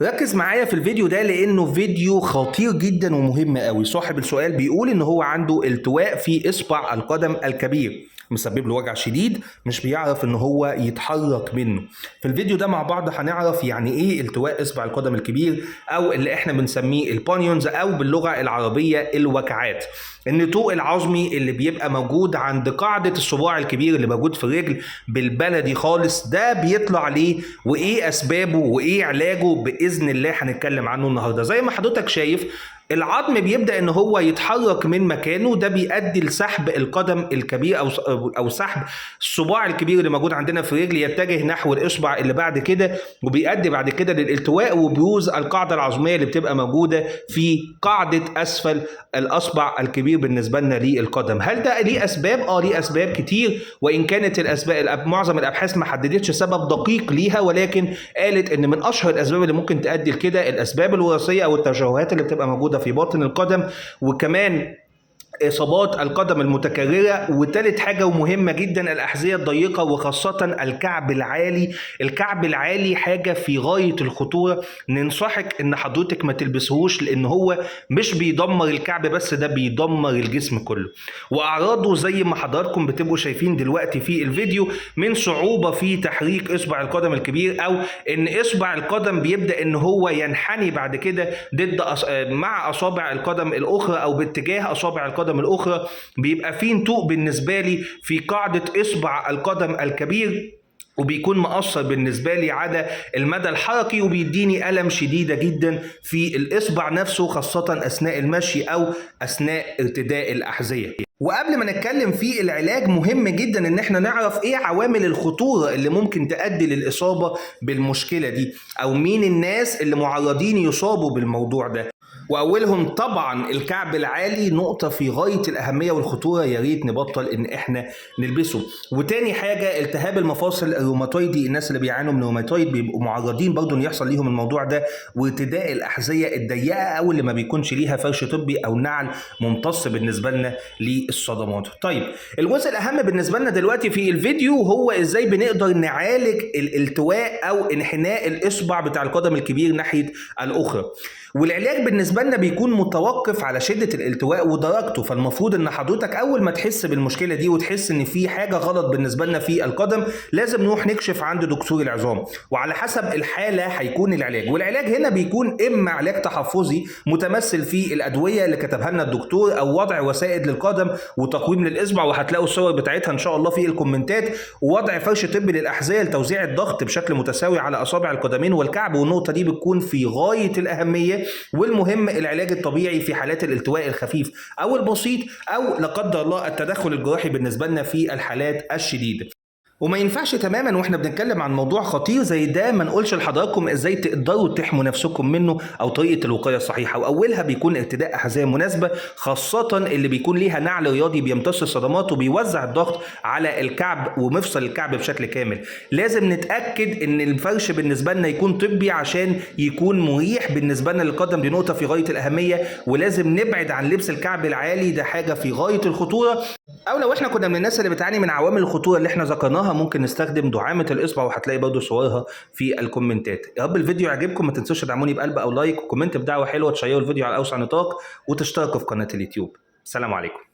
ركز معايا في الفيديو ده لانه فيديو خطير جدا ومهم قوي. صاحب السؤال بيقول ان هو عنده التواء في اصبع القدم الكبير مسبب له وجع شديد، مش بيعرف ان هو يتحرك منه. في الفيديو ده مع بعض هنعرف يعني ايه التواء اصبع القدم الكبير، او اللي احنا بنسميه البانيونز، او باللغه العربيه الوكعات. النتوء العظمي اللي بيبقى موجود عند قاعده الصباع الكبير اللي موجود في الرجل بالبلدي خالص، ده بيطلع ليه وايه اسبابه وايه علاجه باذن الله هنتكلم عنه النهارده. زي ما حضرتك شايف العظم بيبدا ان هو يتحرك من مكانه، ده بيؤدي لسحب القدم الكبير او سحب الصباع الكبير اللي موجود عندنا في الرجل يتجه نحو الاصبع اللي بعد كده، وبيؤدي بعد كده للالتواء وبروز القاعده العظميه اللي بتبقى موجوده في قاعده اسفل الاصبع الكبير بالنسبه لنا للقدم. هل ده ليه اسباب؟ ليه اسباب كتير، وان كانت الاسباب معظم الابحاث ما حددتش سبب دقيق ليها، ولكن قالت ان من اشهر الاسباب اللي ممكن تؤدي لكده الاسباب الوراثيه او التشوهات اللي بتبقى موجوده في باطن القدم، وكمان اصابات القدم المتكرره. وثالث حاجه ومهمه جدا الاحذيه الضيقه، وخاصه الكعب العالي. الكعب العالي حاجه في غايه الخطوره، ننصحك ان حضرتك ما تلبسهوش، لان هو مش بيدمر الكعب بس، ده بيدمر الجسم كله. واعراضه زي ما حضراتكم بتبقوا شايفين دلوقتي في الفيديو، من صعوبه في تحريك اصبع القدم الكبير، او ان اصبع القدم بيبدا ان هو ينحني بعد كده ضد مع اصابع القدم الاخرى، او باتجاه اصابع القدم الاخرى. بيبقى فيه نتوء بالنسبه لي في قاعده اصبع القدم الكبير، وبيكون مؤثر بالنسبه لي على المدى الحركي، وبيديني الم شديده جدا في الاصبع نفسه، خاصه اثناء المشي او اثناء ارتداء الاحذيه. وقبل ما نتكلم في العلاج مهم جدا ان احنا نعرف ايه عوامل الخطورة اللي ممكن تؤدي للإصابة بالمشكلة دي، او مين الناس اللي معرضين يصابوا بالموضوع ده. واولهم طبعا الكعب العالي، نقطة في غاية الأهمية والخطورة، يا ريت نبطل ان احنا نلبسه. وتاني حاجة التهاب المفاصل الروماتويدي، الناس اللي بيعانوا من روماتويد بيبقوا معرضين برضو ان يحصل ليهم الموضوع ده. وارتداء الأحذية الضيقة او اللي ما بيكونش ليها فرش طبي او نعل ممتص بالنسبة لنا للصدمات. طيب الجزء الأهم بالنسبة لنا دلوقتي في الفيديو هو ازاي بنقدر نعالج الالتواء او انحناء الإصبع بتاع القدم الكبير ناحية الأخرى. والعلاج بالنسبه لنا بيكون متوقف على شده الالتواء ودرجته. فالمفروض ان حضرتك اول ما تحس بالمشكله دي وتحس ان في حاجه غلط بالنسبه لنا في القدم، لازم نروح نكشف عند دكتور العظام، وعلى حسب الحاله هيكون العلاج. والعلاج هنا بيكون اما علاج تحفظي متمثل في الادويه اللي كتبها لنا الدكتور، او وضع وسائد للقدم وتقويم للاصبع، وهتلاقوا الصور بتاعتها ان شاء الله في الكومنتات، ووضع فرش طبي للاحذيه لتوزيع الضغط بشكل متساوي على اصابع القدمين والكعب. والنقطه دي بتكون في غايه الاهميه. والمهم العلاج الطبيعي في حالات الالتواء الخفيف او البسيط، او لا قدر الله التدخل الجراحي بالنسبه لنا في الحالات الشديده. وما ينفعش تماما واحنا بنتكلم عن موضوع خطير زي ده ما نقولش لحضراتكم ازاي تقدروا تحموا نفسكم منه، او طريقه الوقايه الصحيحه. واولها بيكون ارتداء احذيه مناسبه، خاصه اللي بيكون ليها نعل رياضي بيمتص الصدمات وبيوزع الضغط على الكعب ومفصل الكعب بشكل كامل. لازم نتاكد ان الفرش بالنسبه لنا يكون طبي عشان يكون مريح بالنسبه لنا للقدم، دي نقطه في غايه الاهميه. ولازم نبعد عن لبس الكعب العالي، ده حاجه في غايه الخطوره. او لو احنا كنا من الناس اللي بتعاني من عوامل الخطوره اللي احنا ذكرناها، ممكن نستخدم دعامه الاصبع، وهتلاقي برضو صورها في الكومنتات. يا رب الفيديو يعجبكم، ما تنسوش تدعموني بقلب او لايك وكومنت بدعوه حلوه، تشيروا الفيديو على اوسع نطاق، وتشتركوا في قناه اليوتيوب. السلام عليكم.